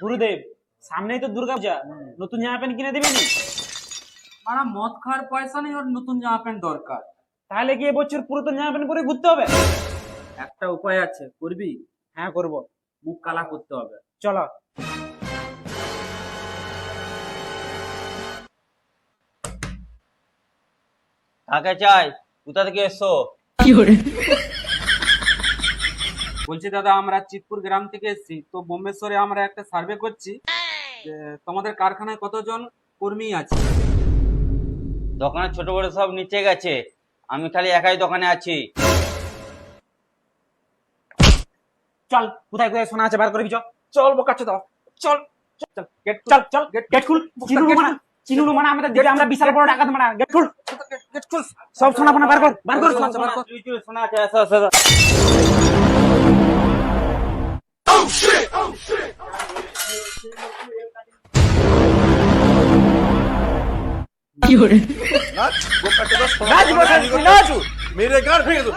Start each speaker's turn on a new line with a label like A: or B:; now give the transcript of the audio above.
A: গুরুদেব, সামনেই তো দুর্গা পূজা, নতুন জামা প্যান্ট কিনে দিবেনি?
B: মারা মদ খাওয়ার পয়সা নেই, ওর নতুন জামা প্যান্ট দরকার।
A: তাহলে কি এবছর পুরাতন জামা প্যান্ট পরে ঘুরতে হবে?
B: একটা উপায় আছে, করবি?
A: হ্যাঁ করবো।
B: মুখ কালা করতে হবে।
A: চলো।
C: কাকে চাই? কোথা থেকে এসছো?
B: বলছি দাদা, আমরা চিতপুর গ্রাম থেকে এসেছি, তো বোম্বেশ্বরে আমরা একটা সার্ভে করছি যে তোমাদের কারখানায় কতজন কর্মী আছে।
C: দোকানে ছোট বড় সব নিচে গেছে, আমি খালি একাই দোকানে আছি।
A: চল, কোথায় কোথায় সোনা আছে বার করবি। চল বোকাচ্ছে দাও। চল চল গেট চল চল গেট খুল। চিনুলু মানা আমাদের দিকে, আমরা বিশাল বড় ডাকাত মারা। গেট খুল, গেট খুল। সব সোনা ফোনা বার কর, বার কর।
C: শোনা আছে, আসো আসো আসো।
D: मेरे घर फेंक दो।